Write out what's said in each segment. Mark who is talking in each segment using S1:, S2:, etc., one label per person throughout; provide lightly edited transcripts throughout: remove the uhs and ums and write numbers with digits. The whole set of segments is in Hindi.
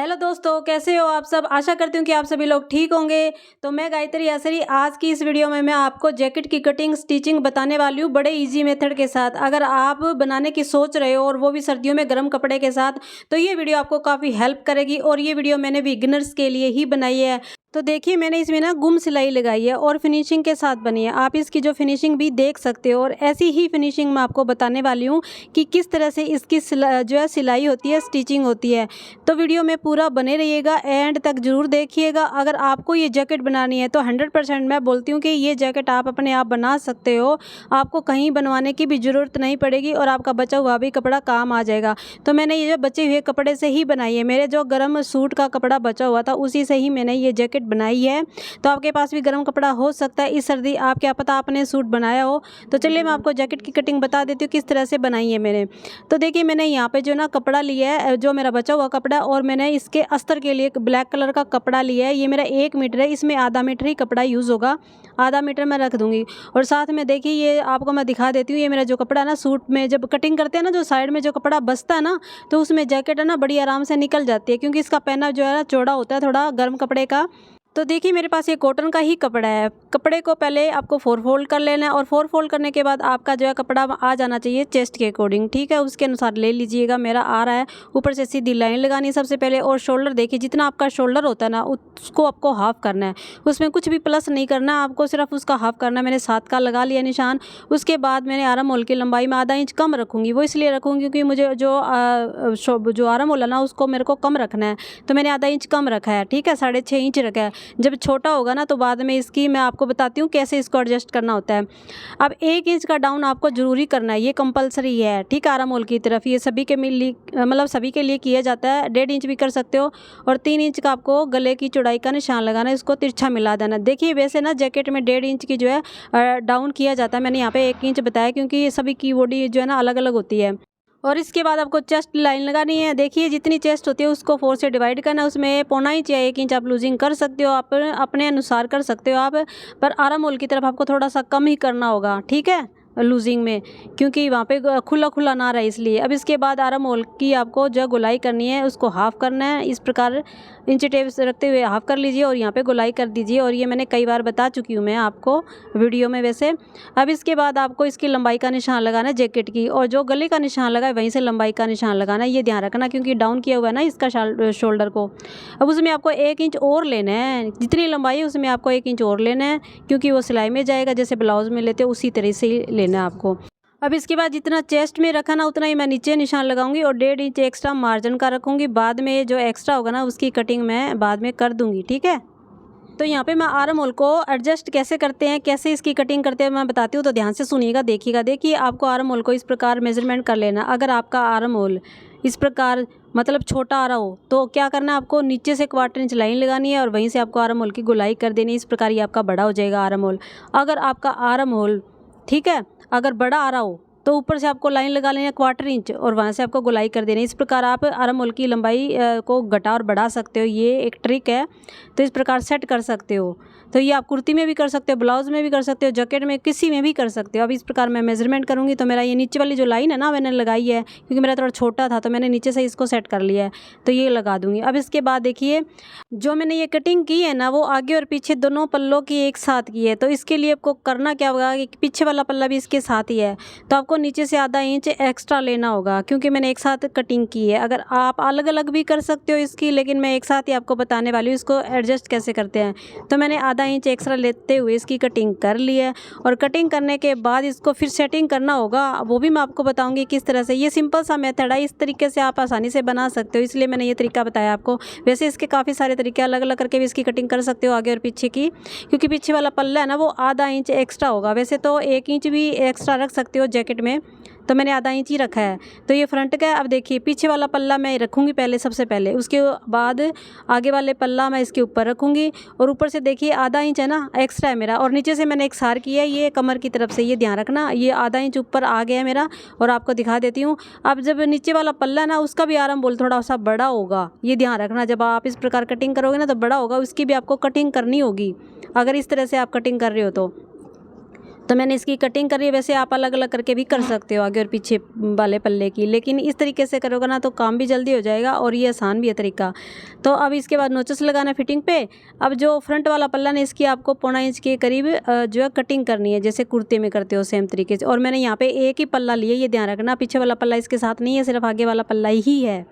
S1: हेलो दोस्तों, कैसे हो आप सब। आशा करती हूँ कि आप सभी लोग ठीक होंगे। तो मैं गायत्री आसरी आज की इस वीडियो में मैं आपको जैकेट की कटिंग स्टिचिंग बताने वाली हूँ बड़े इजी मेथड के साथ। अगर आप बनाने की सोच रहे हो और वो भी सर्दियों में गर्म कपड़े के साथ, तो ये वीडियो आपको काफ़ी हेल्प करेगी। और ये वीडियो मैंने बिगिनर्स के लिए ही बनाई है। तो देखिए, मैंने इसमें ना गुम सिलाई लगाई है और फिनिशिंग के साथ बनी है। आप इसकी जो फिनिशिंग भी देख सकते हो और ऐसी ही फिनिशिंग मैं आपको बताने वाली हूँ कि किस तरह से इसकी जो है सिलाई होती है, स्टिचिंग होती है। तो वीडियो में पूरा बने रहिएगा, एंड तक जरूर देखिएगा। अगर आपको ये जैकेट बनानी है तो 100% मैं बोलती हूँ कि ये जैकेट आप अपने आप बना सकते हो। आपको कहीं बनवाने की भी ज़रूरत नहीं पड़ेगी और आपका बचा हुआ भी कपड़ा काम आ जाएगा। तो मैंने ये जो बचे हुए कपड़े से ही बनाई है। मेरे जो गर्म सूट का कपड़ा बचा हुआ था उसी से ही मैंने ये जैकेट बनाई है। तो आपके पास भी गर्म कपड़ा हो सकता है इस सर्दी, आप क्या पता आपने सूट बनाया हो। तो चलिए मैं आपको जैकेट की कटिंग बता देती हूँ किस तरह से बनाई है मैंने। तो देखिए, मैंने यहाँ पे जो ना कपड़ा लिया है, जो मेरा बचा हुआ कपड़ा, और मैंने इसके अस्तर के लिए एक ब्लैक कलर का कपड़ा लिया है। ये मेरा 1 मीटर है, इसमें आधा मीटर ही कपड़ा यूज़ होगा, आधा मीटर मैं रख दूंगी। और साथ में देखिए, ये आपको मैं दिखा देती हूँ, ये मेरा जो कपड़ा है ना, सूट में जब कटिंग करते हैं ना, जो साइड में जो कपड़ा बचता है ना, तो उसमें जैकेट है ना बड़ी आराम से निकल जाती है, क्योंकि इसका पहना जो है ना चौड़ा होता है थोड़ा गर्म कपड़े का। तो देखिए, मेरे पास ये कॉटन का ही कपड़ा है। कपड़े को पहले आपको 4 फोल्ड कर लेना है और 4 फोल्ड करने के बाद आपका जो है कपड़ा आ जाना चाहिए चेस्ट के अकॉर्डिंग, ठीक है, उसके अनुसार ले लीजिएगा। मेरा आ रहा है। ऊपर से सीधी लाइन लगानी है सबसे पहले। और शोल्डर देखिए, जितना आपका शोल्डर होता है ना उसको आपको हाफ करना है। उसमें कुछ भी प्लस नहीं करना, आपको सिर्फ उसका हाफ करना है। मैंने 7 का लगा लिया निशान। उसके बाद मैंने आर्म होल की लंबाई में आधा इंच कम रखूँगी। वो इसलिए रखूँगी क्योंकि मुझे जो आर्म होल है ना उसको मेरे को कम रखना है। तो मैंने आधा इंच कम रखा है, ठीक है, 6.5 इंच रखा है। जब छोटा होगा ना तो बाद में इसकी मैं आपको बताती हूँ कैसे इसको एडजस्ट करना होता है। अब 1 इंच का डाउन आपको जरूरी करना है, ये कंपलसरी है, ठीक है। आर्म होल की तरफ ये सभी के मतलब सभी के लिए किया जाता है। 1.5 इंच भी कर सकते हो। और 3 इंच का आपको गले की चौड़ाई का निशान लगाना है, इसको तिरछा मिला देना। देखिए, वैसे ना जैकेट में 1.5 इंच की जो है डाउन किया जाता है। मैंने यहाँ पे 1 इंच बताया क्योंकि ये सभी की बॉडी जो है ना अलग अलग होती है। और इसके बाद आपको चेस्ट लाइन लगानी है। देखिए, जितनी चेस्ट होती है उसको 4 से डिवाइड करना है। उसमें 0.25 इंच या 1 इंच आप लूजिंग कर सकते हो, आप अपने अनुसार कर सकते हो आप। पर आर्म होल की तरफ आपको थोड़ा सा कम ही करना होगा, ठीक है, लूजिंग में, क्योंकि वहाँ पे खुला खुला ना रहे इसलिए। अब इसके बाद आर्म होल की आपको जो गोलाई करनी है उसको हाफ करना है। इस प्रकार इंची टेप से रखते हुए हाफ कर लीजिए और यहाँ पे गोलाई कर दीजिए। और ये मैंने कई बार बता चुकी हूँ मैं आपको वीडियो में वैसे। अब इसके बाद आपको इसकी लंबाई का निशान लगाना है जैकेट की, और जो गले का निशान लगा है वहीं से लंबाई का निशान लगाना है। ये ध्यान रखना क्योंकि डाउन किया हुआ है ना इसका शोल्डर को। अब उसमें आपको 1 इंच और लेना है, जितनी लंबाई है उसमें आपको 1 इंच और लेना है, क्योंकि वो सिलाई में जाएगा, जैसे ब्लाउज में लेते हो उसी तरह से ही लेना है आपको। अब इसके बाद जितना चेस्ट में रखा ना उतना ही मैं नीचे निशान लगाऊंगी और 1.5 इंच एक्स्ट्रा मार्जिन का रखूंगी। बाद में जो एक्स्ट्रा होगा ना उसकी कटिंग मैं बाद में कर दूंगी, ठीक है। तो यहाँ पे मैं आर्म होल को एडजस्ट कैसे करते हैं, कैसे इसकी कटिंग करते हैं मैं बताती हूँ, तो ध्यान से सुनिएगा, देखिएगा। देखिए, आपको आर्म होल को इस प्रकार मेजरमेंट कर लेना। अगर आपका आर्म होल इस प्रकार मतलब छोटा आ रहा हो तो क्या करना है, आपको नीचे से 1/4 इंच लाइन लगानी है और वहीं से आपको आर्म होल की गोलाई कर देनी है। इस प्रकार ये आपका बड़ा हो जाएगा आर्म होल। अगर आपका आर्म होल, ठीक है, अगर बड़ा आ रहा हो तो ऊपर से आपको लाइन लगा लेना 1/4 इंच और वहाँ से आपको गोलाई कर देनी। इस प्रकार आप आर्म होल की लंबाई को घटा और बढ़ा सकते हो, ये एक ट्रिक है। तो इस प्रकार सेट कर सकते हो। तो ये आप कुर्ती में भी कर सकते हो, ब्लाउज में भी कर सकते हो, जैकेट में, किसी में भी कर सकते हो। अब इस प्रकार मैं मेजरमेंट करूँगी तो मेरा ये नीचे वाली जो लाइन है ना मैंने लगाई है, क्योंकि मेरा थोड़ा छोटा था तो मैंने नीचे से इसको सेट कर लिया है, तो ये लगा दूँगी। अब इसके बाद देखिए, जो मैंने ये कटिंग की है ना वो आगे और पीछे दोनों पल्लों की एक साथ की है। तो इसके लिए आपको करना क्या होगा कि पीछे वाला पल्ला भी इसके साथ ही है, तो आपको नीचे से आधा इंच एक्स्ट्रा लेना होगा, क्योंकि मैंने एक साथ कटिंग की है। अगर आप अलग अलग भी कर सकते हो इसकी, लेकिन मैं एक साथ ही आपको बताने वाली हूँ इसको एडजस्ट कैसे करते हैं। तो मैंने आधा इंच एक्स्ट्रा लेते हुए इसकी कटिंग कर ली है। और कटिंग करने के बाद इसको फिर सेटिंग करना होगा, वो भी मैं आपको बताऊँगी किस तरह से। ये सिंपल सा मेथड है, इस तरीके से आप आसानी से बना सकते हो, इसलिए मैंने ये तरीका बताया आपको। वैसे इसके काफ़ी सारे तरीके अलग अलग करके भी इसकी कटिंग कर सकते हो आगे और पीछे की, क्योंकि पीछे वाला पल्ला है ना वो आधा इंच एक्स्ट्रा होगा। वैसे तो 1 इंच भी एक्स्ट्रा रख सकते हो जैकेट में, तो मैंने आधा इंच ही रखा है। तो ये फ्रंट का है। अब देखिए, पीछे वाला पल्ला मैं रखूँगी पहले, सबसे पहले, उसके बाद आगे वाले पल्ला मैं इसके ऊपर रखूँगी। और ऊपर से देखिए आधा इंच है ना एक्स्ट्रा है मेरा, और नीचे से मैंने एक सार किया है ये कमर की तरफ से, ये ध्यान रखना। ये आधा इंच ऊपर आ गया है मेरा, और आपको दिखा देती हूँ। अब जब नीचे वाला पल्ला ना उसका भी आर्म होल थोड़ा सा बड़ा होगा, ये ध्यान रखना। जब आप इस प्रकार कटिंग करोगे ना तो बड़ा होगा, उसकी भी आपको कटिंग करनी होगी अगर इस तरह से आप कटिंग कर रहे हो तो मैंने इसकी कटिंग करी है। वैसे आप अलग अलग करके भी कर सकते हो आगे और पीछे वाले पल्ले की, लेकिन इस तरीके से करोगे ना तो काम भी जल्दी हो जाएगा और ये आसान भी है तरीका। तो अब इसके बाद नोचस लगाना है फिटिंग पे। अब जो फ्रंट वाला पल्ला ना इसकी आपको 1.25 इंच के करीब जो है कटिंग करनी है, जैसे कुर्ते में करते हो सेम तरीके से। और मैंने यहाँ पे एक ही पल्ला लिया, ये ध्यान रखना, पीछे वाला पल्ला इसके साथ नहीं है, सिर्फ आगे वाला पल्ला ही है।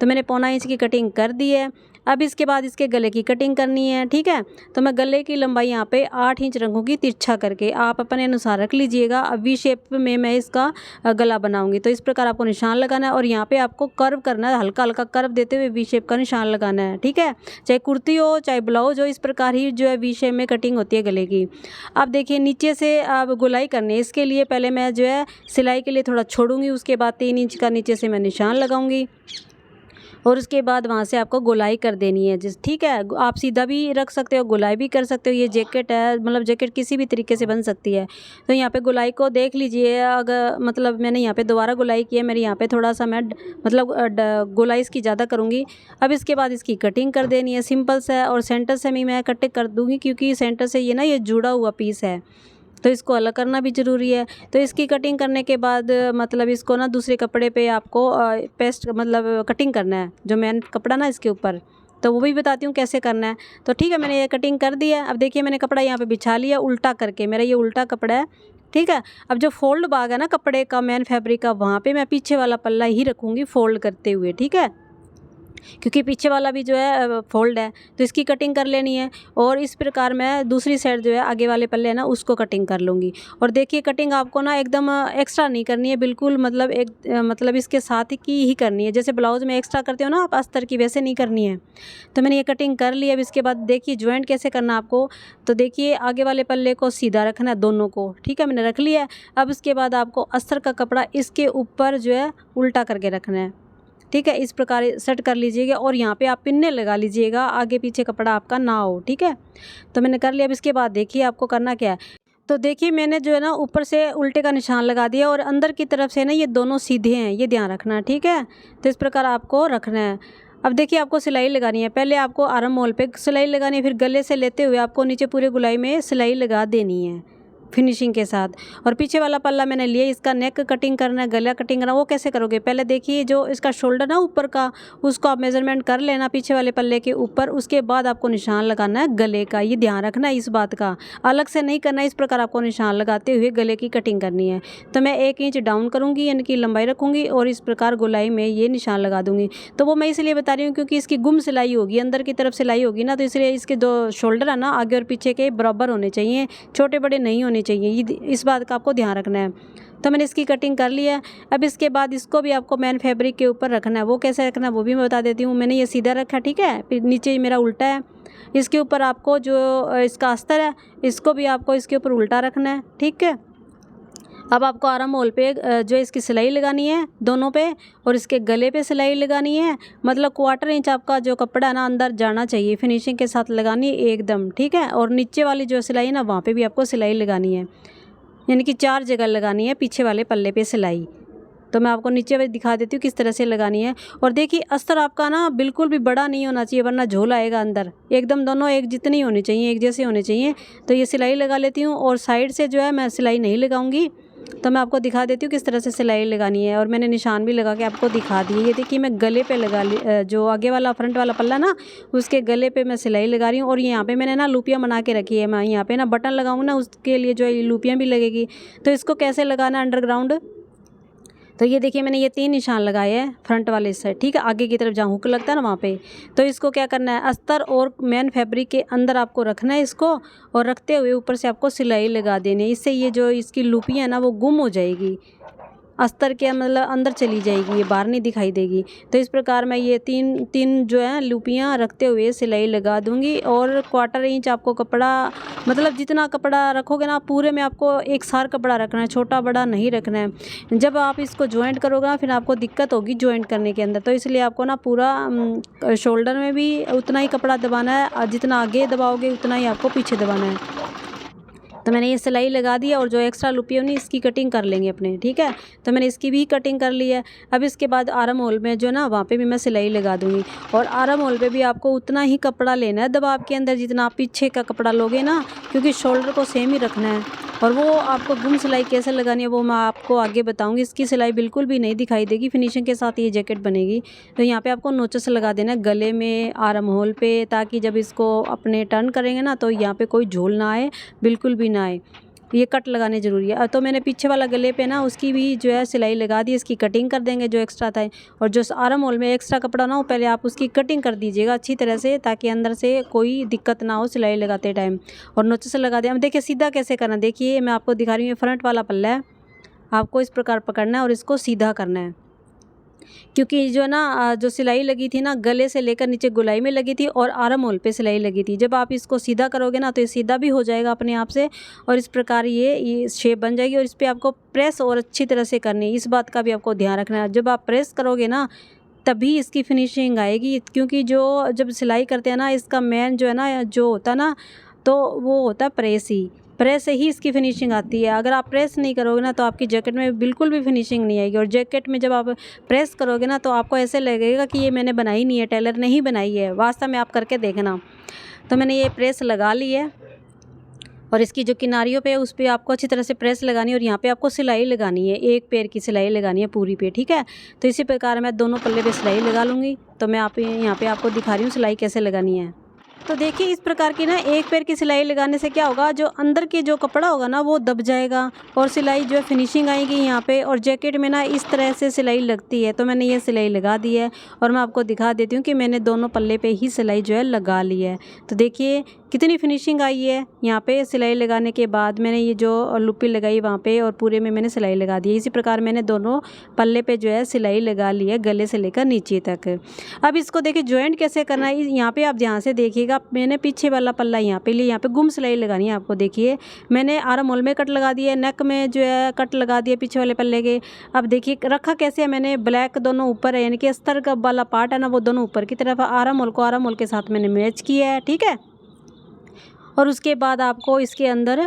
S1: तो मैंने 1.25 इंच की कटिंग कर दी है। अब इसके बाद इसके गले की कटिंग करनी है, ठीक है। तो मैं गले की लंबाई यहाँ पे 8 इंच रखूँगी तिरछा करके, आप अपने अनुसार रख लीजिएगा। अब वी शेप में मैं इसका गला बनाऊंगी। तो इस प्रकार आपको निशान लगाना है और यहाँ पे आपको कर्व करना है, हल्का हल्का कर्व देते हुए वी शेप का निशान लगाना है, ठीक है। चाहे कुर्ती हो चाहे ब्लाउज हो, इस प्रकार ही जो है वी शेप में कटिंग होती है गले की। अब देखिए नीचे से अब गोलाई करनी है। इसके लिए पहले मैं जो है सिलाई के लिए थोड़ा छोड़ूंगी, उसके बाद 3 इंच का नीचे से मैं निशान लगाऊंगी और उसके बाद वहाँ से आपको गोलाई कर देनी है। जिस ठीक है, आप सीधा भी रख सकते हो, गोलाई भी कर सकते हो। ये जैकेट है, मतलब जैकेट किसी भी तरीके से बन सकती है। तो यहाँ पे गोलाई को देख लीजिए, अगर मतलब मैंने यहाँ पे दोबारा गोलाई की है, मेरी यहाँ पे थोड़ा सा मैं मतलब गोलाई इसकी ज़्यादा करूँगी। अब इसके बाद इसकी कटिंग कर देनी है, सिंपल सा। और सेंटर से भी मैं कट कर दूँगी, क्योंकि सेंटर से ये ना ये जुड़ा हुआ पीस है, तो इसको अलग करना भी ज़रूरी है। तो इसकी कटिंग करने के बाद मतलब इसको ना दूसरे कपड़े पे आपको पेस्ट मतलब कटिंग करना है, जो मेन कपड़ा ना इसके ऊपर, तो वो भी बताती हूँ कैसे करना है। तो ठीक है, मैंने ये कटिंग कर दी है। अब देखिए मैंने कपड़ा यहाँ पे बिछा लिया उल्टा करके, मेरा ये उल्टा कपड़ा है, ठीक है। अब जो फोल्ड भाग है ना कपड़े का, मेन फैब्रिक का, वहाँ पे मैं पीछे वाला पल्ला ही रखूँगी फोल्ड करते हुए, ठीक है, क्योंकि पीछे वाला भी जो है फोल्ड है। तो इसकी कटिंग कर लेनी है और इस प्रकार मैं दूसरी साइड जो है आगे वाले पल्ले है ना उसको कटिंग कर लूँगी। और देखिए कटिंग आपको ना एकदम एक्स्ट्रा नहीं करनी है, बिल्कुल मतलब एक मतलब इसके साथ ही करनी है। जैसे ब्लाउज में एक्स्ट्रा करते हो ना आप अस्तर की, वैसे नहीं करनी है। तो मैंने ये कटिंग कर ली। अब इसके बाद देखिए ज्वाइंट कैसे करना आपको। तो देखिए आगे वाले पल्ले को सीधा रखना है दोनों को, ठीक है, मैंने रख लिया है। अब इसके बाद आपको अस्तर का कपड़ा इसके ऊपर जो है उल्टा करके रखना है, ठीक है। इस प्रकार सेट कर लीजिएगा और यहाँ पे आप पिन्ने लगा लीजिएगा, आगे पीछे कपड़ा आपका ना हो, ठीक है। तो मैंने कर लिया। अब इसके बाद देखिए आपको करना क्या है। तो देखिए मैंने जो है ना ऊपर से उल्टे का निशान लगा दिया और अंदर की तरफ से ना ये दोनों सीधे हैं, ये ध्यान रखना है, ठीक है। तो इस प्रकार आपको रखना है। अब देखिए आपको सिलाई लगानी है। पहले आपको आर्म होल पे सिलाई लगानी है, फिर गले से लेते हुए आपको नीचे पूरे गोलाई में सिलाई लगा देनी है फिनिशिंग के साथ। और पीछे वाला पल्ला मैंने लिया, इसका नेक कटिंग करना है, गला कटिंग करना है। वो कैसे करोगे, पहले देखिए जो इसका शोल्डर ना ऊपर का, उसको आप मेजरमेंट कर लेना पीछे वाले पल्ले के ऊपर। उसके बाद आपको निशान लगाना है गले का, ये ध्यान रखना है इस बात का, अलग से नहीं करना है। इस प्रकार आपको निशान लगाते हुए गले की कटिंग करनी है। तो मैं 1 इंच डाउन करूँगी, यानी कि लंबाई रखूँगी और इस प्रकार गोलाई में ये निशान लगा दूँगी। तो वो मैं इसलिए बता रही हूँ क्योंकि इसकी गुम सिलाई होगी, अंदर की तरफ सिलाई होगी ना, तो इसलिए इसके जो शोल्डर है ना आगे और पीछे के बराबर होने चाहिए, छोटे बड़े नहीं होने चाहिए, इस बात का आपको ध्यान रखना है। तो मैंने इसकी कटिंग कर ली है। अब इसके बाद इसको भी आपको मेन फैब्रिक के ऊपर रखना है। वो कैसे रखना है वो भी मैं बता देती हूँ। मैंने ये सीधा रखा, ठीक है, फिर नीचे मेरा उल्टा है। इसके ऊपर आपको जो इसका अस्तर है इसको भी आपको इसके ऊपर उल्टा रखना है, ठीक है। अब आपको आर्म होल पे जो इसकी सिलाई लगानी है दोनों पे, और इसके गले पे सिलाई लगानी है। मतलब 1/4 इंच आपका जो कपड़ा है ना अंदर जाना चाहिए, फिनिशिंग के साथ लगानी है एकदम, ठीक है। और नीचे वाली जो सिलाई है ना वहाँ पे भी आपको सिलाई लगानी है, यानी कि 4 जगह लगानी है पीछे वाले पल्ले पे सिलाई। तो मैं आपको नीचे भी दिखा देती हूँ किस तरह से लगानी है। और देखिए अस्तर आपका ना बिल्कुल भी बड़ा नहीं होना चाहिए, वरना झोल आएगा अंदर। एकदम दोनों एक जितनी होनी चाहिए, एक जैसे होने चाहिए। तो ये सिलाई लगा लेती हूँ और साइड से जो है मैं सिलाई नहीं लगाऊंगी। तो मैं आपको दिखा देती हूँ किस तरह से सिलाई लगानी है, और मैंने निशान भी लगा के आपको दिखा दिए। ये देखिए मैं गले पे लगा ली, जो आगे वाला फ्रंट वाला पल्ला ना उसके गले पे मैं सिलाई लगा रही हूँ। और यहाँ पे मैंने ना लूपियाँ बना के रखी है। मैं यहाँ पे ना बटन लगाऊंगी ना, उसके लिए जो है लूपियाँ भी लगेगी। तो इसको कैसे लगाना है अंडरग्राउंड, तो ये देखिए मैंने ये 3 निशान लगाए हैं फ्रंट वाले साइड, ठीक है, आगे की तरफ जहाँ हुक लगता है ना वहाँ पे। तो इसको क्या करना है, अस्तर और मेन फैब्रिक के अंदर आपको रखना है इसको, और रखते हुए ऊपर से आपको सिलाई लगा देनी है। इससे ये जो इसकी लूपियाँ है ना वो गुम हो जाएगी, अस्तर के मतलब अंदर चली जाएगी, ये बाहर नहीं दिखाई देगी। तो इस प्रकार मैं ये तीन जो है लूपियाँ रखते हुए सिलाई लगा दूंगी। और 1/4 इंच आपको कपड़ा, मतलब जितना कपड़ा रखोगे ना पूरे में आपको एक सार कपड़ा रखना है, छोटा बड़ा नहीं रखना है। जब आप इसको ज्वाइंट करोगे ना फिर आपको दिक्कत होगी ज्वाइंट करने के अंदर। तो इसलिए आपको ना पूरा शोल्डर में भी उतना ही कपड़ा दबाना है, और जितना आगे दबाओगे उतना ही आपको पीछे दबाना है। तो मैंने ये सिलाई लगा दी है, और जो एक्स्ट्रा लूपी होनी इसकी कटिंग कर लेंगे अपने, ठीक है। तो मैंने इसकी भी कटिंग कर ली है। अब इसके बाद आर्म होल में जो ना वहाँ पे भी मैं सिलाई लगा दूँगी। और आर्म होल पे भी आपको उतना ही कपड़ा लेना है दबाव के अंदर जितना आप पीछे का कपड़ा लोगे ना, क्योंकि शोल्डर को सेम ही रखना है। और वो आपको गुम सिलाई कैसे लगानी है वो मैं आपको आगे बताऊंगी। इसकी सिलाई बिल्कुल भी नहीं दिखाई देगी, फिनिशिंग के साथ ये जैकेट बनेगी। तो यहाँ पे आपको नोचस लगा देना है गले में, आर्म होल पे, ताकि जब इसको अपने टर्न करेंगे ना तो यहाँ पे कोई झोल ना आए, बिल्कुल भी ना आए। ये कट लगाने ज़रूरी है। तो मैंने पीछे वाला गले पे ना उसकी भी जो है सिलाई लगा दी, इसकी कटिंग कर देंगे जो एक्स्ट्रा था। और जो आर्म होल में एक्स्ट्रा कपड़ा ना हो, पहले आप उसकी कटिंग कर दीजिएगा अच्छी तरह से, ताकि अंदर से कोई दिक्कत ना हो सिलाई लगाते टाइम। और नोचस लगा दिया। अब देखिए सीधा कैसे करना, देखिए मैं आपको दिखा रही हूँ। फ्रंट वाला पल्ला है, आपको इस प्रकार पकड़ना है और इसको सीधा करना है, क्योंकि जो ना जो सिलाई लगी थी ना गले से लेकर नीचे गोलाई में लगी थी और आर्म होल पे सिलाई लगी थी। जब आप इसको सीधा करोगे ना तो ये सीधा भी हो जाएगा अपने आप से, और इस प्रकार ये शेप बन जाएगी। और इस पर आपको प्रेस और अच्छी तरह से करनी है, इस बात का भी आपको ध्यान रखना है। जब आप प्रेस करोगे ना तभी इसकी फिनिशिंग आएगी, क्योंकि जो जब सिलाई करते हैं ना इसका मेन जो है ना जो होता है ना तो वो होता है प्रेस से ही इसकी फिनिशिंग आती है। अगर आप प्रेस नहीं करोगे ना तो आपकी जैकेट में बिल्कुल भी फिनिशिंग नहीं आएगी। और जैकेट में जब आप प्रेस करोगे ना तो आपको ऐसे लगेगा कि ये मैंने बनाई नहीं है, टेलर ने ही बनाई है। वास्तव में आप करके देखना। तो मैंने ये प्रेस लगा ली है और इसकी जो किनारियों पे उस पर आपको अच्छी तरह से प्रेस लगानी है। और यहाँ पे आपको सिलाई लगानी है, एक पैर की सिलाई लगानी है पूरी पे, ठीक है। तो इसी प्रकार मैं दोनों पल्ले पे सिलाई लगा लूँगी। तो मैं यहाँ पे आपको दिखा रही हूँ सिलाई कैसे लगानी है। तो देखिए इस प्रकार की ना एक पैर की सिलाई लगाने से क्या होगा, जो अंदर के जो कपड़ा होगा ना वो दब जाएगा और सिलाई जो है फिनिशिंग आएगी यहाँ पे। और जैकेट में ना इस तरह से सिलाई लगती है। तो मैंने ये सिलाई लगा दी है और मैं आपको दिखा देती हूँ कि मैंने दोनों पल्ले पे ही सिलाई जो है लगा ली है। तो देखिए कितनी फिनिशिंग आई है यहाँ पे सिलाई लगाने के बाद। मैंने ये जो लुप्पी लगाई वहाँ पे और पूरे में मैंने सिलाई लगा दी है। इसी प्रकार मैंने दोनों पल्ले पे जो है सिलाई लगा ली है गले से लेकर नीचे तक। अब इसको देखिए जॉइंट कैसे करना है, यहाँ पे आप ध्यान से देखिएगा। मैंने पीछे वाला पल्ला यहाँ पे लिया, यहाँ पे गुम सिलाई लगानी है आपको। देखिए मैंने आर्म होल में कट लगा दिया, नेक में जो है कट लगा दिया पीछे वाले पल्ले के। अब देखिए रखा कैसे है, मैंने ब्लैक दोनों ऊपर है, यानी कि अस्तर का वाला पार्ट है ना वो दोनों ऊपर की तरफ, आर्म होल को आर्म होल के साथ मैंने मैच किया है, ठीक है। और उसके बाद आपको इसके अंदर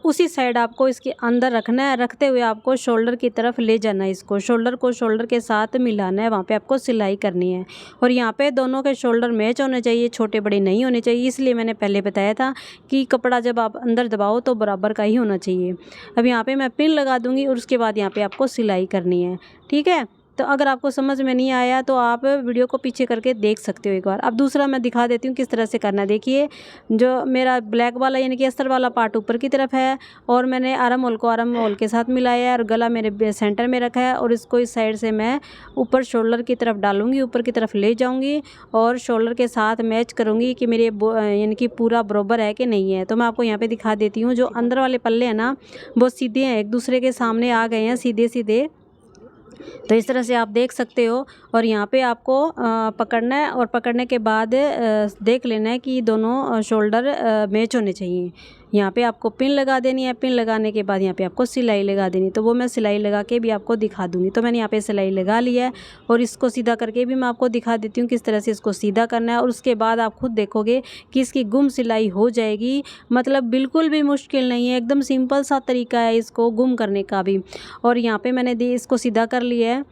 S1: उसी साइड आपको इसके अंदर रखना है, रखते हुए आपको शोल्डर की तरफ ले जाना है। इसको शोल्डर को शोल्डर के साथ मिलाना है, वहाँ पे आपको सिलाई करनी है। और यहाँ पे दोनों के शोल्डर मैच होने चाहिए, छोटे बड़े नहीं होने चाहिए। इसलिए मैंने पहले बताया था कि कपड़ा जब आप अंदर दबाओ तो बराबर का ही होना चाहिए। अब यहाँ पर मैं पिन लगा दूँगी और उसके बाद यहाँ पर आपको सिलाई करनी है, ठीक है। तो अगर आपको समझ में नहीं आया तो आप वीडियो को पीछे करके देख सकते हो एक बार। अब दूसरा मैं दिखा देती हूँ किस तरह से करना है। देखिए जो मेरा ब्लैक वाला यानी कि अस्तर वाला पार्ट ऊपर की तरफ है और मैंने आर्म होल को आर्म होल के साथ मिलाया है और गला मेरे सेंटर में रखा है। और इसको इस साइड से मैं ऊपर शोल्डर की तरफ डालूंगी, ऊपर की तरफ ले जाऊँगी और शोल्डर के साथ मैच करूँगी कि मेरे यानी कि पूरा बराबर है कि नहीं है। तो मैं आपको यहाँ पर दिखा देती हूँ। जो अंदर वाले पल्ले हैं ना वो सीधे हैं, एक दूसरे के सामने आ गए हैं सीधे सीधे। तो इस तरह से आप देख सकते हो। और यहाँ पे आपको पकड़ना है और पकड़ने के बाद देख लेना है कि दोनों शोल्डर मैच होने चाहिए। यहाँ पे आपको पिन लगा देनी है, पिन लगाने के बाद यहाँ पे आपको सिलाई लगा देनी है। तो वो मैं सिलाई लगा के भी आपको दिखा दूँगी। तो मैंने यहाँ पे सिलाई लगा लिया है और इसको सीधा करके भी मैं आपको दिखा देती हूँ किस तरह से इसको सीधा करना है। और उसके बाद आप खुद देखोगे कि इसकी गुम सिलाई हो जाएगी। मतलब बिल्कुल भी मुश्किल नहीं है, एकदम सिंपल सा तरीका है इसको गुम करने का भी। और यहाँ पे मैंने इसको सीधा कर लिया है।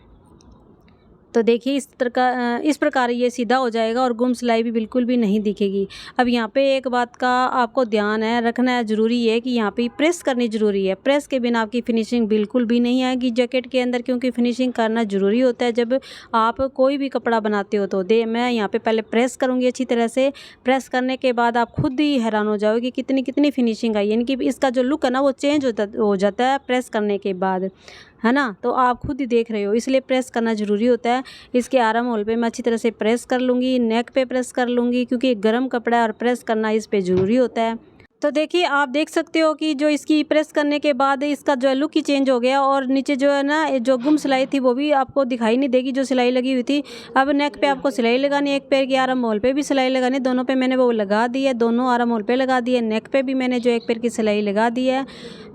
S1: तो देखिए इस प्रकार ये सीधा हो जाएगा और गुम सिलाई भी बिल्कुल भी नहीं दिखेगी। अब यहाँ पे एक बात का आपको ध्यान है रखना है, ज़रूरी है कि यहाँ पे प्रेस करनी ज़रूरी है। प्रेस के बिना आपकी फिनिशिंग बिल्कुल भी नहीं आएगी जैकेट के अंदर, क्योंकि फिनिशिंग करना ज़रूरी होता है जब आप कोई भी कपड़ा बनाते हो। तो मैं यहाँ पे पहले प्रेस करूँगी अच्छी तरह से। प्रेस करने के बाद आप खुद ही हैरान हो जाओगे कि कितनी फिनिशिंग आई, यानी कि इसका जो लुक है ना वो चेंज हो जाता है प्रेस करने के बाद, है ना। तो आप खुद ही देख रहे हो, इसलिए प्रेस करना ज़रूरी होता है। इसके आर्म होल पे मैं अच्छी तरह से प्रेस कर लूँगी, नेक पे प्रेस कर लूँगी, क्योंकि गर्म कपड़ा है और प्रेस करना इस पे ज़रूरी होता है। तो देखिए आप देख सकते हो कि जो इसकी प्रेस करने के बाद इसका जो लुक ही चेंज हो गया। और नीचे जो है ना जो गुम सिलाई थी वो भी आपको दिखाई नहीं देगी, जो सिलाई लगी हुई थी। अब नेक पे आपको सिलाई लगानी है, एक पैर की आर्म होल पे भी सिलाई लगानी है, दोनों पे मैंने वो लगा दी है, दोनों आर्म होल पे लगा दी है, नेक पे भी मैंने जो एक पैर की सिलाई लगा दी है।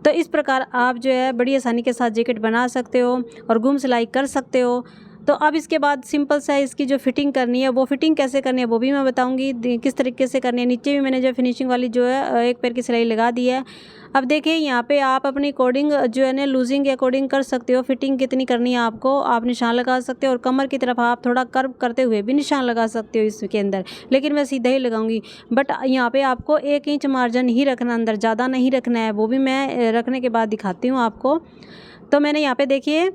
S1: तो इस प्रकार आप जो है बड़ी आसानी के साथ जैकेट बना सकते हो और गुम सिलाई कर सकते हो। तो अब इसके बाद सिंपल सा इसकी जो फिटिंग करनी है, वो फिटिंग कैसे करनी है वो भी मैं बताऊंगी, किस तरीके से करनी है। नीचे भी मैंने जो फिनिशिंग वाली जो है एक पैर की सिलाई लगा दी है। अब देखिए यहाँ पे आप अपनी अकॉर्डिंग जो है ना लूजिंग के अकॉर्डिंग कर सकते हो, फिटिंग कितनी करनी है आपको आप निशान लगा सकते हो, और कमर की तरफ आप थोड़ा कर्व करते हुए भी निशान लगा सकते हो इसके अंदर, लेकिन मैं सीधा ही लगाऊंगी। बट यहाँ पे आपको 1 इंच मार्जिन ही रखना, अंदर ज़्यादा नहीं रखना है, वो भी मैं रखने के बाद दिखाती हूँ आपको। तो मैंने यहाँ पे देखिए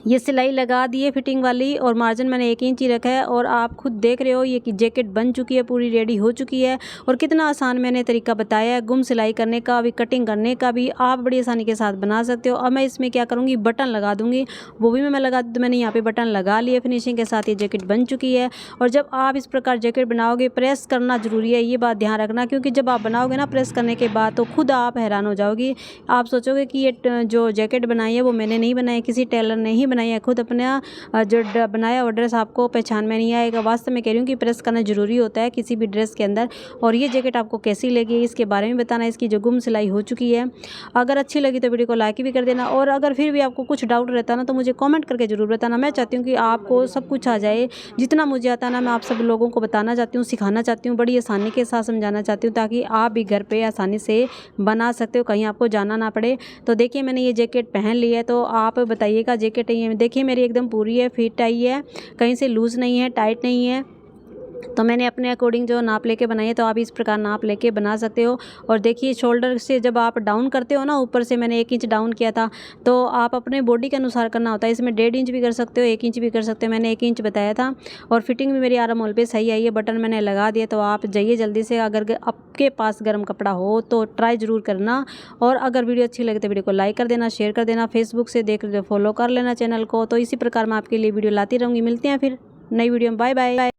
S1: ये सिलाई लगा दी है फिटिंग वाली, और मार्जिन मैंने 1 इंच ही रखा है। और आप खुद देख रहे हो ये कि जैकेट बन चुकी है, पूरी रेडी हो चुकी है। और कितना आसान मैंने तरीका बताया है गुम सिलाई करने का भी, कटिंग करने का भी, आप बड़ी आसानी के साथ बना सकते हो। अब मैं इसमें क्या करूँगी, बटन लगा दूँगी, वो भी मैं लगा दूँ। मैंने यहाँ पर बटन लगा लिए फिनिशिंग के साथ, ये जैकेट बन चुकी है। और जब आप इस प्रकार जैकेट बनाओगे, प्रेस करना ज़रूरी है, ये बात ध्यान रखना, क्योंकि जब आप बनाओगे ना प्रेस करने के बाद तो खुद आप हैरान हो जाओगी। आप सोचोगे कि ये जो जैकेट बनाई है वो मैंने नहीं बनाई, किसी टेलर ने ही बनाई है, खुद अपने जो बनाया हुआ ड्रेस आपको पहचान में नहीं आएगा। वास्तव में कह रही हूँ कि प्रेस करना ज़रूरी होता है किसी भी ड्रेस के अंदर। और ये जैकेट आपको कैसी लगी इसके बारे में बताना, इसकी जो गुम सिलाई हो चुकी है। अगर अच्छी लगी तो वीडियो को लाइक भी कर देना, और अगर फिर भी आपको कुछ डाउट रहता ना तो मुझे कमेंट करके ज़रूर बताना। मैं चाहती हूँ कि आपको सब कुछ आ जाए, जितना मुझे आता ना मैं आप सब लोगों को बताना चाहती हूँ, सिखाना चाहती हूँ, बड़ी आसानी के साथ समझाना चाहती हूँ, ताकि आप भी घर पर आसानी से बना सकते हो, कहीं आपको जाना ना पड़े। तो देखिए मैंने ये जैकेट पहन ली है, तो आप बताइएगा जैकेट ये देखिए मेरी एकदम पूरी है, फिट आई है, कहीं से लूज़ नहीं है, टाइट नहीं है। तो मैंने अपने अकॉर्डिंग जो नाप लेके बनाई है, तो आप इस प्रकार नाप लेके बना सकते हो। और देखिए शोल्डर से जब आप डाउन करते हो ना, ऊपर से मैंने 1 इंच डाउन किया था, तो आप अपने बॉडी के अनुसार करना होता है। इसमें 1.5 इंच भी कर सकते हो, 1 इंच भी कर सकते हो, मैंने 1 इंच बताया था। और फिटिंग भी मेरी आराम मोल पे सही आई है, बटन मैंने लगा दिया। तो आप जाइए जल्दी से, अगर आपके पास गर्म कपड़ा हो तो ट्राई ज़रूर करना। और अगर वीडियो अच्छी लगे तो वीडियो को लाइक कर देना, शेयर कर देना, फेसबुक से देख रहे फॉलो कर लेना चैनल को। तो इसी प्रकार मैं आपके लिए वीडियो लाती रहूँगी। मिलते हैं फिर नई वीडियो में, बाय बाय।